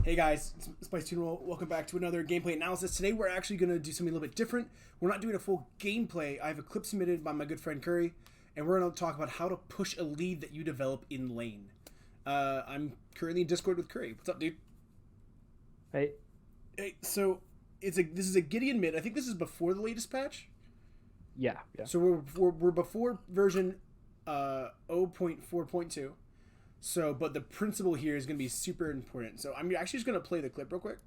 Hey guys, it's Spice Tuner. Welcome back to another gameplay analysis. Today we're actually going to do something a little bit different. We're not doing a full gameplay. I have a clip submitted by my good friend Curry, and we're going to talk about how to push a lead that you develop in lane. I'm currently in Discord with Curry. What's up, dude? Hey. Hey, so this is a Gideon mid. I think this is before the latest patch. Yeah. So we're before version 0.4.2. So, but the principle here is going to be super important. So I'm actually just going to play the clip real quick.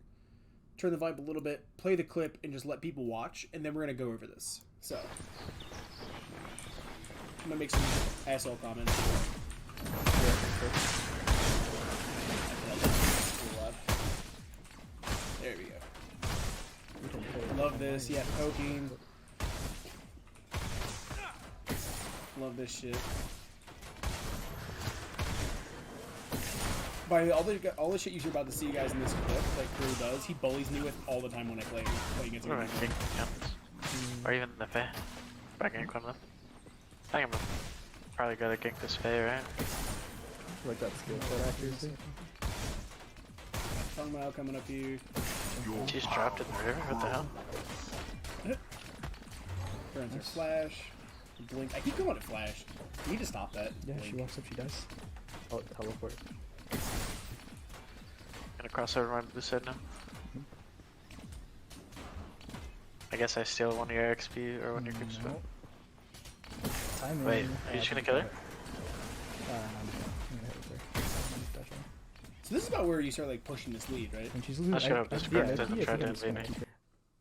Turn the vibe a little bit. Play the clip and just let people watch. And then we're going to go over this. So, I'm going to make some asshole comments. There we go. Love this. Yeah, poking. Love this shit. By the way, all the shit you're about to see, guys, in this clip, like Crew does, he bullies me with all the time when I play against him. Or even the Fae. Back in Quinlan. I think I'm probably gonna gank this Fae, right? Like that skill set accuracy. Talking about coming up here. She's dropped in the river, what the hell? Burns her flash. Blink. I keep going to flash. You need to stop that. Yeah, Blink. she walks up, she dies. Oh, teleport. Gonna cross over my blue side now. I guess I steal one of your XP or one of your creeps. No. Wait, are you just gonna kill her? So this is about where you start like pushing this lead, right? And she's losing. I should have just grabbed it and tried to invade me.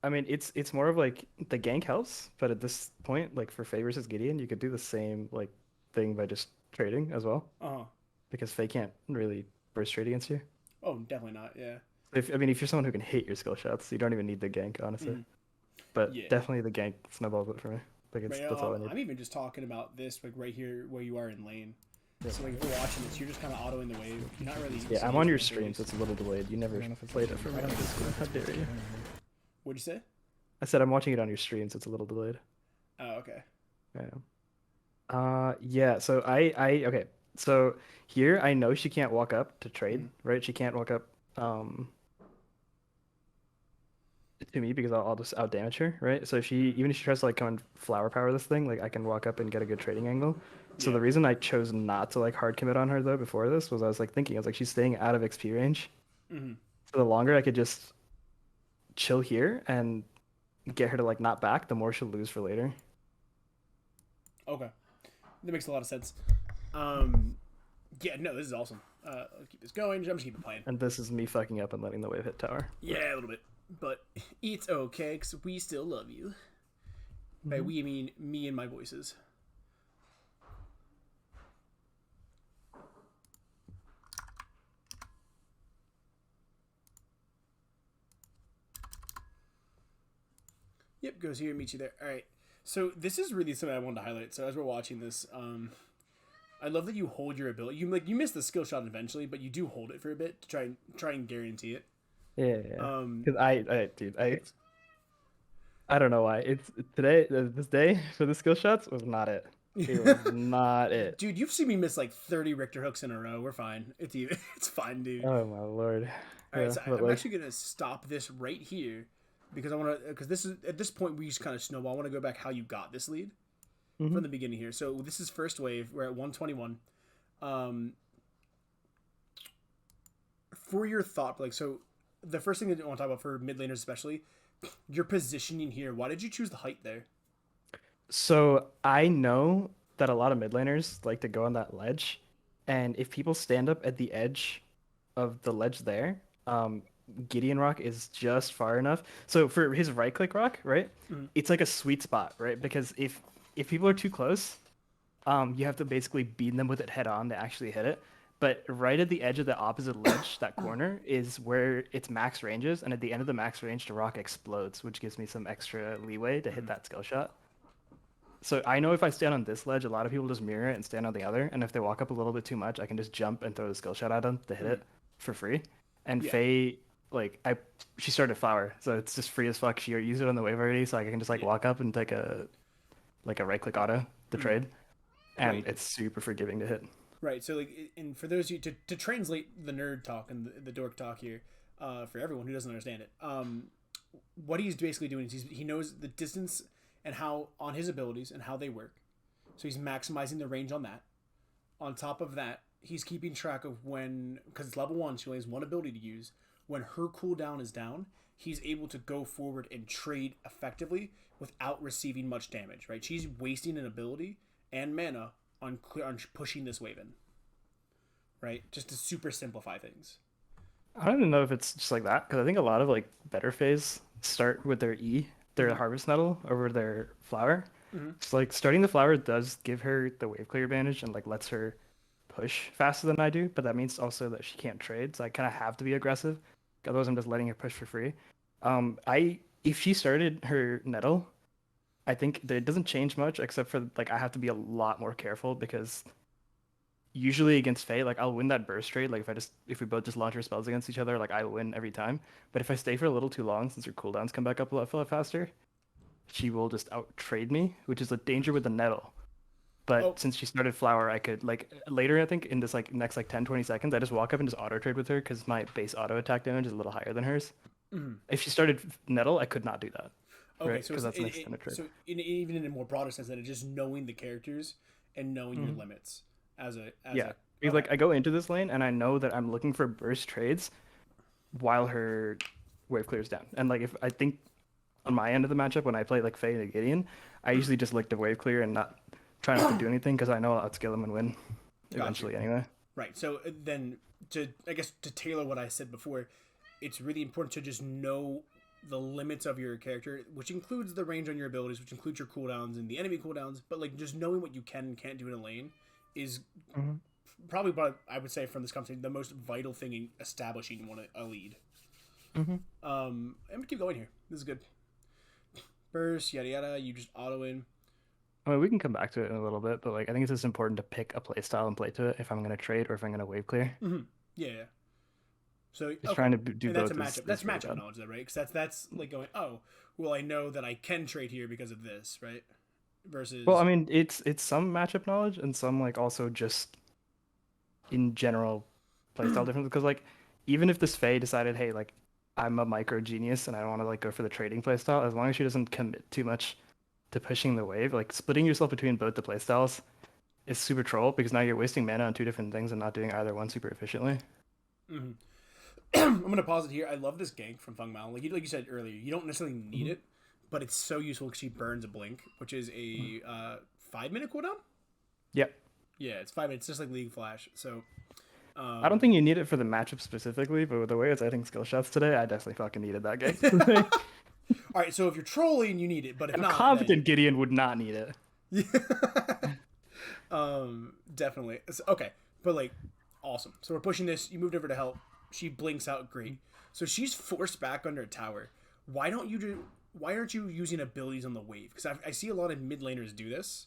I mean, it's more of like the gank helps, but at this point, like for Faye versus Gideon, you could do the same like thing by just trading as well. Because Faye can't really burst trade against you. Oh, definitely not. Yeah. If you're someone who can hit your skill shots, you don't even need the gank, honestly. But Yeah. definitely the gank snowballs it for me. Like Right, that's all I need. I'm even just talking about this like right here where you are in lane. So like if you're watching this, you're just kind of autoing the wave. You're not really. Yeah, I'm on your stream, so it's a little delayed. You never played it for me on Discord. How dare you? What'd you say? I said I'm watching it on your stream, so it's a little delayed. Oh, okay. Yeah. So okay. So here I know she can't walk up to trade, right? She can't walk up to me because I'll just out damage her, right? So even if she tries to like come and flower power this thing, like I can walk up and get a good trading angle. So the reason I chose not to like hard commit on her though before this was I was like she's staying out of XP range. So the longer I could just chill here and get her to like not back, the more she'll lose for later. Okay, that makes a lot of sense. Yeah, no, this is awesome. Let's keep this going. I'm just keep it playing. And this is me fucking up and letting the wave hit tower. Yeah, a little bit, but it's okay because we still love you. By we, I mean me and my voices. Yep, goes here, meet you there. All right. So this is really something I wanted to highlight. So as we're watching this, I love that you hold your ability. You miss the skill shot eventually, but you do hold it for a bit to try and guarantee it. Yeah. Because I don't know why this day for the skill shots was not it. It was not it. Dude, you've seen me miss like 30 Richter hooks in a row. We're fine. It's fine, dude. Oh my lord. All right, so I'm actually gonna stop this right here because this is at this point we just kind of snowball. I want to go back how you got this lead from the beginning here. So this is first wave. We're at 121. For your thought, like so, the first thing that I want to talk about for mid laners especially, your positioning here. Why did you choose the height there? So I know that a lot of mid laners like to go on that ledge, and if people stand up at the edge of the ledge there, Gideon Rock is just far enough. So for his right click rock, right, it's like a sweet spot, right? Because if people are too close, you have to basically beat them with it head on to actually hit it. But right at the edge of the opposite ledge, that corner, is where its max ranges, and at the end of the max range, the rock explodes, which gives me some extra leeway to hit that skill shot. So I know if I stand on this ledge, a lot of people just mirror it and stand on the other, and if they walk up a little bit too much, I can just jump and throw the skill shot at them to hit it for free. And Faye, she started flower, so it's just free as fuck. She used it on the wave already, so I can just walk up and take a right click auto to trade, and it's super forgiving to hit. Right. So like, and for those of you to translate the nerd talk and the dork talk here, for everyone who doesn't understand it. What he's basically doing is he knows the distance and how on his abilities and how they work. So he's maximizing the range on that. On top of that, he's keeping track of when, because it's level 1, she only has one ability to use. When her cooldown is down, he's able to go forward and trade effectively without receiving much damage, right? She's wasting an ability and mana on pushing this wave in, right? Just to super simplify things. I don't even know if it's just like that, because I think a lot of like better phase start with their E, their harvest nettle over their flower. So like starting the flower does give her the wave clear advantage and like lets her push faster than I do, but that means also that she can't trade, so I kind of have to be aggressive. Otherwise, I'm just letting her push for free. If she started her nettle, I think that it doesn't change much except for like I have to be a lot more careful because usually against Faye, like I'll win that burst trade. Like if we both just launch our spells against each other, like I win every time. But if I stay for a little too long, since her cooldowns come back up a lot faster, she will just out trade me, which is a danger with the nettle. But since she started flower, I could like later I think in this like next like 10-20 seconds, I just walk up and just auto trade with her because my base auto attack damage is a little higher than hers. If she started nettle, I could not do that. Okay, right? so that's an extended trade. So even in a more broader sense, that it's just knowing the characters and knowing your limits because like I go into this lane and I know that I'm looking for burst trades while her wave clears down. And like if I think on my end of the matchup when I play like Faye and Gideon, I usually just look to wave clear and not try not to do anything because I know I'll outscale them and win eventually anyway. Right. So then to tailor what I said before, it's really important to just know the limits of your character, which includes the range on your abilities, which includes your cooldowns and the enemy cooldowns, but like just knowing what you can and can't do in a lane is probably what I would say from this conversation the most vital thing in establishing a lead. And we keep going here. This is good. Burst, yada yada. You just auto in. I mean, we can come back to it in a little bit, but like I think it's just important to pick a play style and play to it if I'm going to trade or if I'm going to wave clear. Yeah. So just trying to do both. That's matchup knowledge, though, right? Because that's like going, oh, well, I know that I can trade here because of this, right? Versus. Well, I mean, it's some matchup knowledge and some like also just in general playstyle difference. Because like even if this Faye decided, hey, like I'm a micro genius and I don't want to like go for the trading playstyle, as long as she doesn't commit too much to pushing the wave, like splitting yourself between both the playstyles is super troll because now you're wasting mana on two different things and not doing either one super efficiently. I'm gonna pause it here. I love this gank from Feng Mao. Like you said earlier, you don't necessarily need it, but it's so useful because she burns a blink, which is a 5-minute cooldown. Yep. Yeah, it's 5 minutes, just like League Flash. So I don't think you need it for the matchup specifically, but with the way it's hitting skill shots today, I definitely fucking needed that gank. All right, so if you're trolling, you need it, but if not, competent Gideon would not need it. Definitely. Okay, but like, awesome. So we're pushing this. You moved over to help. She blinks out. Great. So she's forced back under a tower. Why aren't you using abilities on the wave? Because I see a lot of mid laners do this,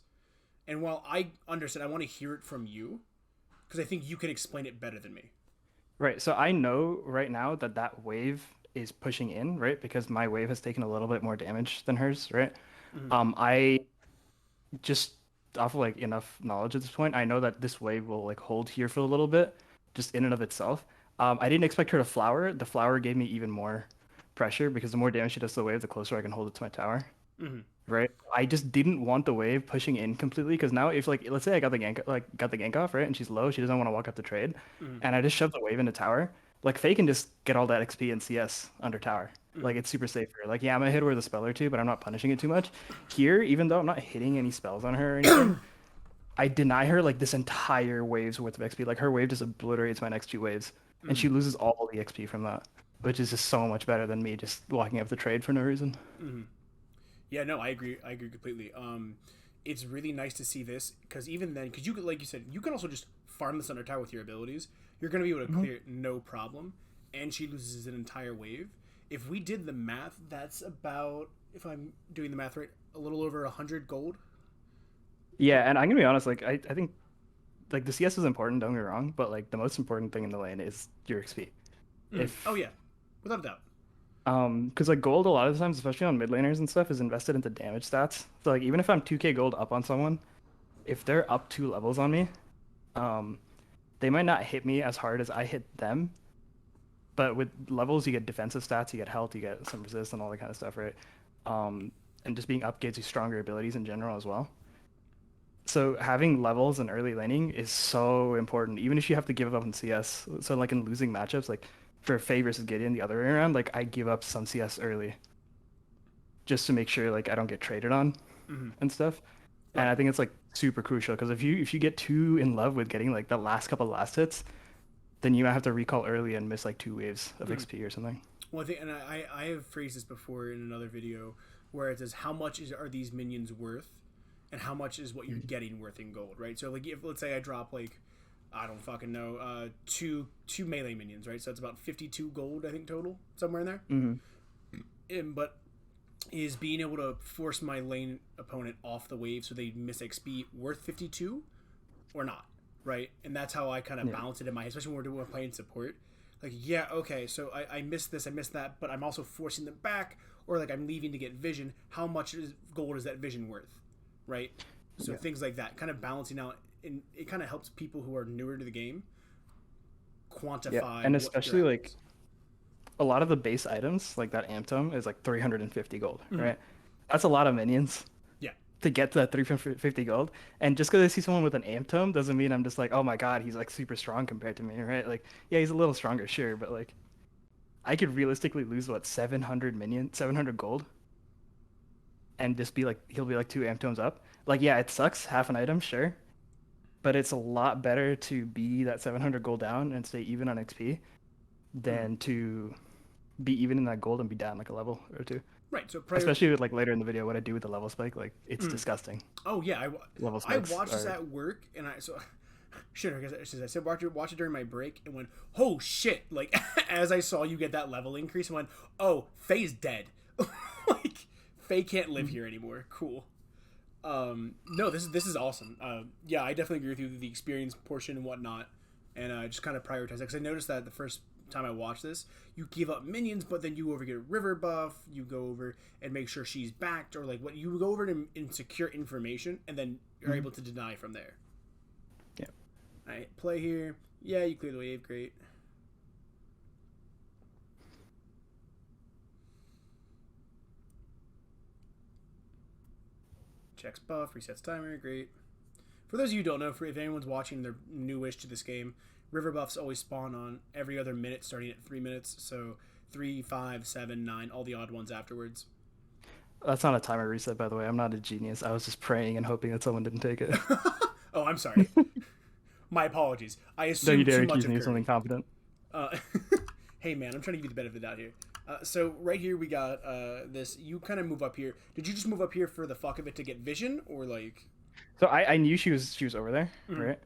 and while I understand, I want to hear it from you because I think you can explain it better than me. Right. So I know right now that wave is pushing in, right? Because my wave has taken a little bit more damage than hers, right? I just off of like enough knowledge at this point, I know that this wave will like hold here for a little bit, just in and of itself. I didn't expect her to flower. The flower gave me even more pressure because the more damage she does to the wave, the closer I can hold it to my tower. Right? I just didn't want the wave pushing in completely because now if like let's say I got the gank off, right? And she's low, she doesn't want to walk up the trade. And I just shove the wave into tower. Like Faye can just get all that XP and CS under tower. Like it's super safe for her. Like yeah, I'm gonna hit her with a spell or two, but I'm not punishing it too much. Here, even though I'm not hitting any spells on her or anything, I deny her like this entire wave's worth of XP. Like her wave just obliterates my next two waves. And she loses all the XP from that. Which is just so much better than me just walking up the trade for no reason. Yeah, no, I agree completely. It's really nice to see this because even then, because you could, like you said, you can also just farm this under tower with your abilities. You're going to be able to clear it no problem, and she loses an entire wave. If we did the math, that's about, if I'm doing the math right, a little over 100 gold. Yeah, and I'm gonna be honest, like I think like the CS is important, don't get me wrong, but like the most important thing in the lane is your XP. Oh yeah, without a doubt. Because like gold a lot of the times, especially on mid laners and stuff, is invested into damage stats. So like even if I'm 2k gold up on someone, if they're up 2 levels on me, they might not hit me as hard as I hit them, But with levels, you get defensive stats, you get health, you get some resist, and all that kind of stuff, right? And just being up gives you stronger abilities in general as well. So having levels in early laning is so important, even if you have to give up on CS. So like in losing matchups, like for Faye versus Gideon the other way around, like I give up some CS early just to make sure like I don't get traded on and stuff. And Right. I think it's like super crucial because if you get too in love with getting like the last couple last hits, then you might have to recall early and miss like 2 waves of XP or something. Well, I think, and I have phrased this before in another video where it says how much are these minions worth, and how much is what you're getting worth in gold, right? So like if let's say I drop like I don't fucking know two melee minions, right? So that's about 52 gold I think total somewhere in there. But is being able to force my lane opponent off the wave so they miss XP worth 52 or not, right? And that's how I kind of balance it in my head, especially when we're playing support. Like, yeah, okay, so I missed this, I missed that, but I'm also forcing them back, or like I'm leaving to get vision. How much gold is that vision worth, right? So things like that, kind of balancing out, and it kind of helps people who are newer to the game quantify. And especially like a lot of the base items, like that amp tome, is like 350 gold, right? That's a lot of minions. Yeah. To get to that 350 gold. And just because I see someone with an amp tome doesn't mean I'm just like, oh my god, he's like super strong compared to me, right? Like, yeah, he's a little stronger, sure, but like, I could realistically lose what 700 gold, and just be like, he'll be like 2 amp tomes up. Like, yeah, it sucks, half an item, sure, but it's a lot better to be that 700 gold down and stay even on XP than to be even in that gold and be down like a level or two. Right. So especially with like later in the video what I do with the level spike, like it's disgusting. Oh yeah, Level I spikes watched this are- at work, and I said watch it during my break, and went, oh shit! Like as I saw you get that level increase, I went, oh, Faye's dead. Like Faye can't live here anymore. Cool. No, this is awesome. Yeah, I definitely agree with you, the experience portion and whatnot, and just kind of prioritize it, because I noticed that the first time I watched this, you give up minions, but then you go over get a river buff, you go over and make sure she's backed, or like what you go over and secure information, and then you're able to deny from there. Yeah. Alright, play here. Yeah, you clear the wave, great. Checks buff, resets timer, great. For those of you who don't know, if anyone's watching, they're newish to this game, river buffs always spawn on every other minute, starting at 3 minutes. So 3, 5, 7, 9, all the odd ones afterwards. That's not a timer reset, by the way. I'm not a genius. I was just praying and hoping that someone didn't take it. Oh, I'm sorry. My apologies. I No, assumed you too dare much accuse of me of Curry. something competent. Hey man, I'm trying to give you the benefit of the doubt here. So right here we got this. You kind of move up here. Did you just move up here for the fuck of it to get vision, or like? So I knew she was over there, right?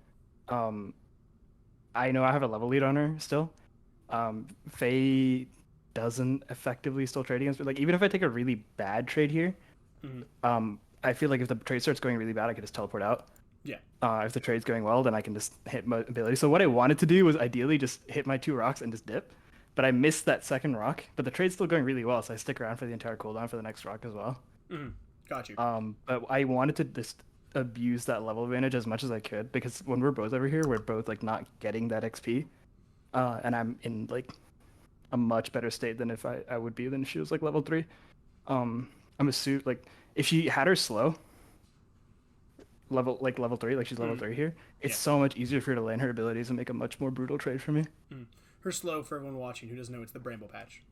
I know I have a level lead on her still. Faye doesn't effectively still trade against me. Like even if I take a really bad trade here, I feel like if the trade starts going really bad, I could just teleport out. Yeah. If the trade's going well, then I can just hit my ability. So what I wanted to do was ideally just hit my 2 rocks and just dip. But I missed that second rock. But the trade's still going really well, so I stick around for the entire cooldown for the next rock as well. Got you. But I wanted to just abuse that level advantage as much as I could, because when we're both over here, we're both like not getting that XP. And I'm in like a much better state than if I would be than if she was like level 3. I'm assuming like if she had her slow level 3, like she's level 3 here, it's so much easier for her to land her abilities and make a much more brutal trade for me. Her slow, for everyone watching who doesn't know, it's the Bramble Patch.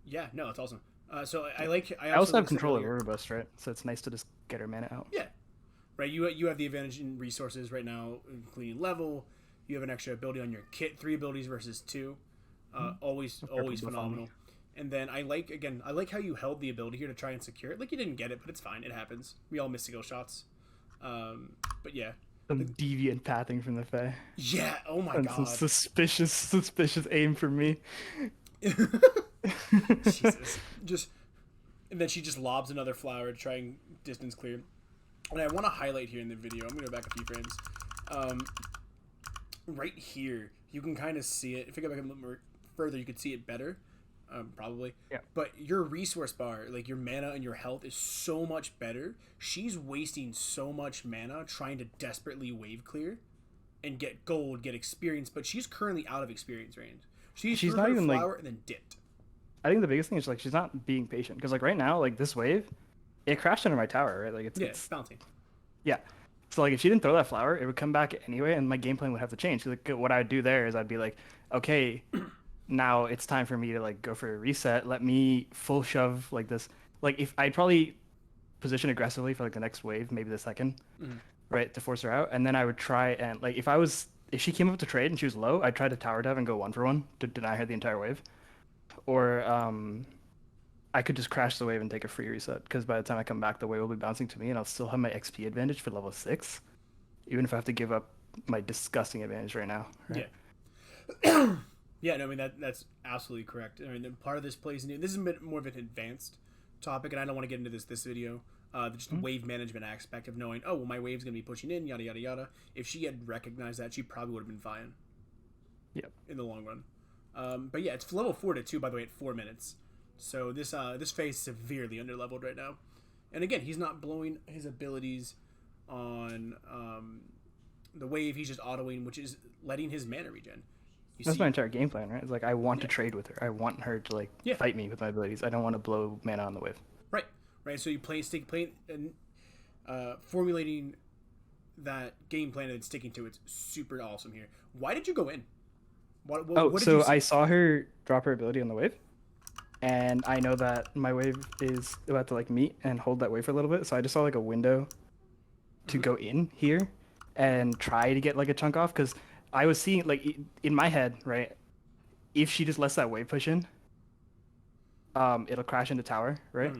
Yeah, no, it's awesome. So I also have control of River Bust, right? So it's nice to just get her mana out. Yeah, right. You have the advantage in resources right now, including level. You have an extra ability on your kit, 3 abilities versus 2. Always phenomenal. And then I like how you held the ability here to try and secure it. Like you didn't get it, but it's fine. It happens. We all miss skill shots. But yeah. Some deviant pathing from the Fae. Yeah. Oh my and god. some suspicious aim from me. Jesus. And then she just lobs another flower to try and distance clear. And I want to highlight here in the video. I'm gonna go back a few frames. Right here, you can kind of see it. If I go back a little more further, you could see it better. Probably. Yeah. But your resource bar, like your mana and your health, is so much better. She's wasting so much mana trying to desperately wave clear. and get gold, get experience, but she's currently out of experience range. She's She's threw not her even, like- flower and then dipped. I think the biggest thing is like she's not being patient because like right now like this wave, it crashed under my tower, right? Like Yeah, it's bouncing. yeah. So like if she didn't throw that flower, it would come back anyway, and my game plan would have to change. Like what I'd do there is I'd be like, okay, now it's time for me to like go for a reset. Let me full shove like this. Like if I'd probably position aggressively for like the next wave, maybe the second, right, to force her out, and then I would try and like if she came up to trade and she was low, I'd try to tower dive and go 1-for-1 to deny her the entire wave, or I could just crash the wave and take a free reset because by the time I come back, the wave will be bouncing to me, and I'll still have my XP advantage for level 6, even if I have to give up my disgusting advantage right now. Right? Yeah. Yeah, no, I mean that's absolutely correct. I mean, part of this plays into this is a bit more of an advanced topic, and I don't want to get into this video. Just the wave management aspect of knowing, oh, well, my wave's gonna be pushing in, yada yada yada. If she had recognized that, she probably would have been fine. Yep. In the long run. But yeah, it's level 4 to 2, by the way, at 4 minutes. So this phase is severely underleveled right now, and again, he's not blowing his abilities on the wave. He's just autoing, which is letting his mana regen. That's my entire game plan, right? It's like I want to trade with her. I want her to like fight me with my abilities. I don't want to blow mana on the wave. Right. So you playing and formulating that game plan and sticking to it's super awesome here. Why did you go in? What did you see? I saw her drop her ability on the wave, and I know that my wave is about to like meet and hold that wave for a little bit. So I just saw like a window to go in here and try to get like a chunk off because I was seeing like in my head, right? If she just lets that wave push in, it'll crash into tower, right?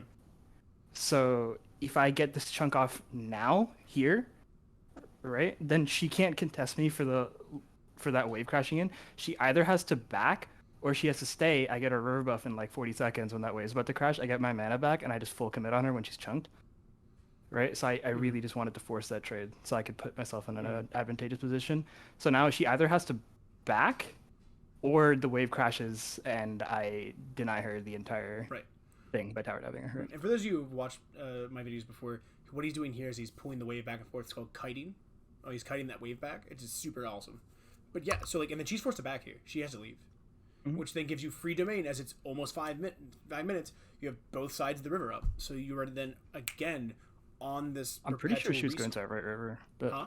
So if I get this chunk off now here, right, then she can't contest me for that wave crashing in. She either has to back or she has to stay. I get a river buff in like 40 seconds when that wave's about to crash. I get my mana back and I just full commit on her when she's chunked. Right? So I really just wanted to force that trade so I could put myself in an advantageous position. So now she either has to back or the wave crashes and I deny her the entire thing by tower diving her. And for those of you who've watched my videos before, what he's doing here is he's pulling the wave back and forth. It's called kiting. Oh, he's kiting that wave back. It's just super awesome. But yeah, so like, and then she's forced to back here. She has to leave, which then gives you free domain as it's almost 5 minutes. You have both sides of the river up, so you are then again on this. I'm pretty sure she was going to that right river, but huh?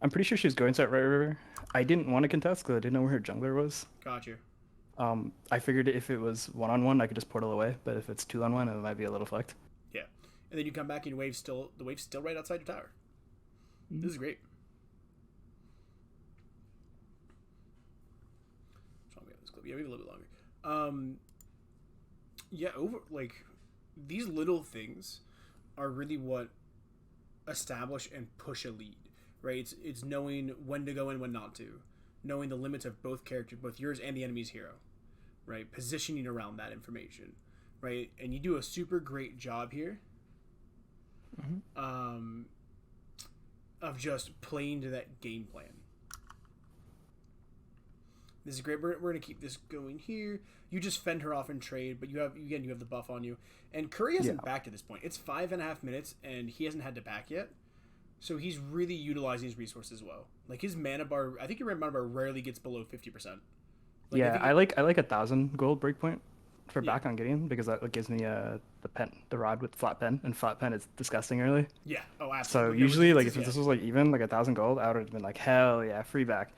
I'm pretty sure she was going to that right river. I didn't want to contest because I didn't know where her jungler was. Got you. I figured if it was 1-on-1, I could just portal away, but if it's 2-on-1, it might be a little fucked. Yeah, and then you come back and the wave's still right outside your tower. This is great. Yeah, maybe a little bit longer. Yeah, over like these little things are really what establish and push a lead, right? It's knowing when to go and when not to, knowing the limits of both characters, both yours and the enemy's hero, right? Positioning around that information, right? And you do a super great job here, of just playing to that game plan. This is great. We're going to keep this going here. You just fend her off and trade, but you have the buff on you. And Curry hasn't backed at this point. It's 5.5 minutes, and he hasn't had to back yet. So he's really utilizing his resources well. Like his mana bar, I think your mana bar rarely gets below 50%. Like, I like 1,000 gold breakpoint for back on Gideon because that gives me the rod with flat pen, and flat pen is disgusting early. Yeah. Oh, absolutely. So usually like if this was like even like 1,000 gold, I would have been like hell yeah, free back.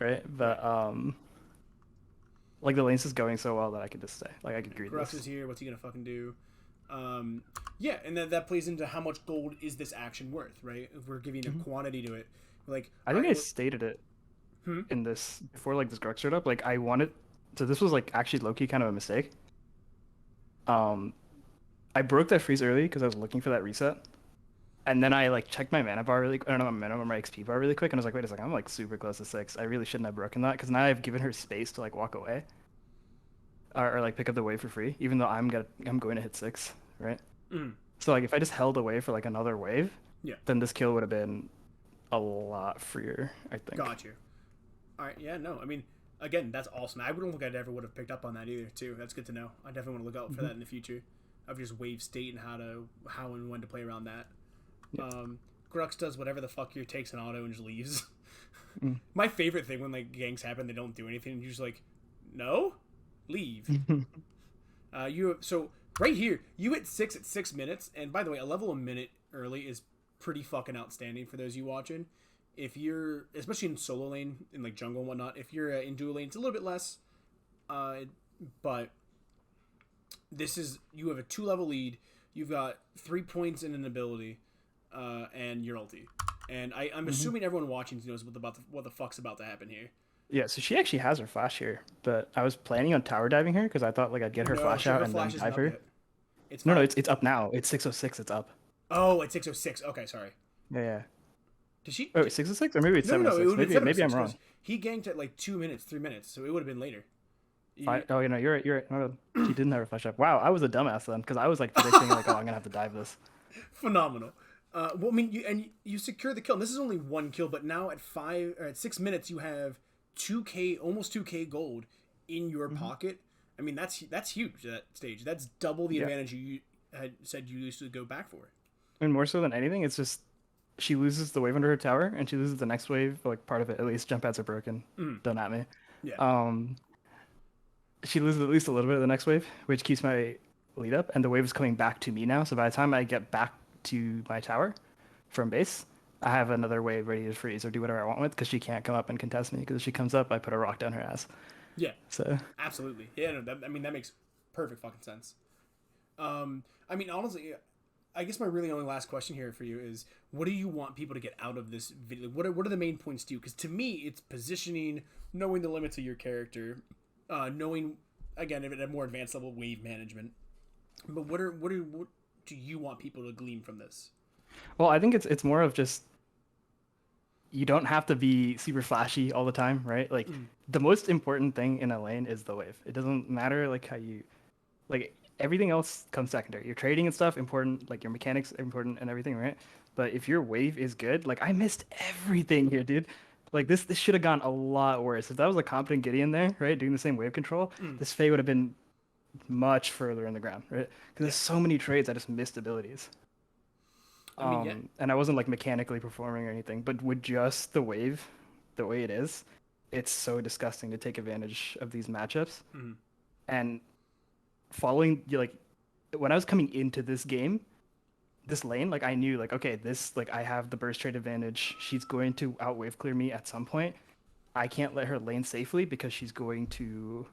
Right, but like the lanes is going so well that I could just stay. Like I could greed Gruff this. is here. What's he gonna fucking do? Yeah, and that plays into how much gold is this action worth, right? If we're giving a quantity to it, like I think I stated it in this before, like this Grux showed up. Like I wanted, so this was like actually low-key kind of a mistake. I broke that freeze early because I was looking for that reset. And then I like checked my mana bar really, I don't know, my XP bar really quick, and I was like, wait a second, I'm like super close to 6. I really shouldn't have broken that because now I've given her space to like walk away, or like pick up the wave for free, even though I'm going to hit 6, right? So like if I just held away for like another wave, then this kill would have been a lot freer, I think. Got you. All right, yeah, no, I mean, again, that's awesome. I don't think I ever would have picked up on that either, too. That's good to know. I definitely want to look out for that in the future, of just wave state and how and when to play around that. Grux does whatever the fuck here, takes an auto and just leaves. Mm. My favorite thing when like ganks happen, they don't do anything, and you're just like, no, leave. So right here, you hit 6 at 6 minutes, and by the way, a level a minute early is pretty fucking outstanding for those of you watching. If you're, especially in solo lane, in like jungle and whatnot, if you're in duo lane, it's a little bit less. But this is, you have a 2-level lead. You've got 3 points in an ability, and your ulti. And I'm assuming everyone watching knows what the fuck's about to happen here. Yeah, so she actually has her flash here, but I was planning on tower diving her because I thought like I'd get her flash out and then dive her. It's no, it's up now. It's 6:06. It's up. Oh, it's 6:06. Okay, sorry. Yeah. Did she? Oh, 6:06 or maybe it's 7:06. No, maybe I'm wrong. He ganked at like 2 minutes, 3 minutes, so it would have been later. Oh, you're right. Oh, she didn't have her flash up. Wow, I was a dumbass then because I was like predicting like, oh, I'm gonna have to dive this. Phenomenal. Well, I mean, you secure the kill. And this is only 1 kill, but now at 6 minutes, you have 2K, almost 2K gold in your pocket. I mean, that's huge at that stage. That's double the advantage you had said you used to go back for. And more so than anything, it's just she loses the wave under her tower, and she loses the next wave, like part of it at least. Jump pads are broken. Don't at me. Yeah. She loses at least a little bit of the next wave, which keeps my lead up, and the wave is coming back to me now. So by the time I get back to my tower from base, I have another wave ready to freeze or do whatever I want with because she can't come up and contest me. Because if she comes up, I put a rock down her ass. Yeah. So absolutely. Yeah. No, that makes perfect fucking sense. I mean, honestly, I guess my really only last question here for you is, what do you want people to get out of this video? What are the main points to you? Because to me, it's positioning, knowing the limits of your character, knowing, again, at a more advanced level, wave management. But what do you want people to glean from this? Well, I think it's more of just, you don't have to be super flashy all the time, right? Like the most important thing in a lane is the wave. It doesn't matter like how you, like everything else comes secondary. Your trading and stuff important, like your mechanics important and everything, right? But if your wave is good, like I missed everything here, dude. Like this should have gone a lot worse. If that was a competent Gideon there, right, doing the same wave control, this Faye would have been much further in the ground, right? Because there's so many trades I just missed abilities. I mean, yeah. And I wasn't like mechanically performing or anything, but with just the wave, the way it is, it's so disgusting to take advantage of these matchups. And following, like, when I was coming into this game, this lane, like I knew, like, okay, this, like, I have the burst trade advantage. She's going to out wave clear me at some point. I can't let her lane safely because she's going to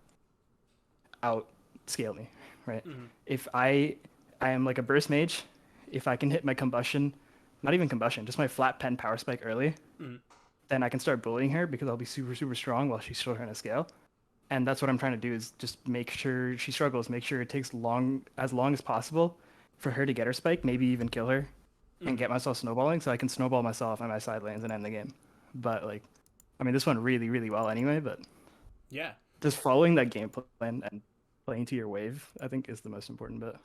out scale me, right? If I am like a burst mage, if I can hit my combustion, not even combustion, just my flat pen power spike early, then I can start bullying her because I'll be super, super strong while she's still trying to scale. And that's what I'm trying to do, is just make sure she struggles, make sure it takes as long as possible for her to get her spike, maybe even kill her, and get myself snowballing so I can snowball myself on my side lanes and end the game. But like, I mean, this went really, really well anyway, but yeah, just following that game plan and playing to your wave, I think, is the most important bit.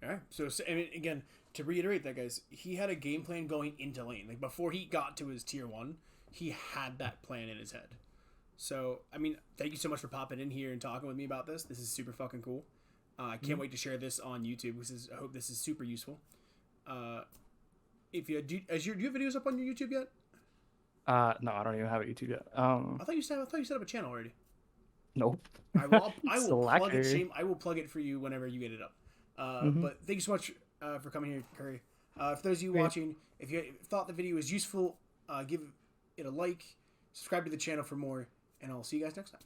All right. So I mean, again, to reiterate that, guys, he had a game plan going into lane. Like before he got to his tier 1, he had that plan in his head. So, I mean, thank you so much for popping in here and talking with me about this. This is super fucking cool. I can't wait to share this on YouTube. I hope this is super useful. If you do you have videos up on your YouTube yet? No, I don't even have a YouTube yet. I thought you set up a channel already. Nope. I will plug it. I will plug it for you whenever you get it up. But thank you so much for coming here, Curry. For those of you watching, if you thought the video was useful, give it a like, subscribe to the channel for more, and I'll see you guys next time.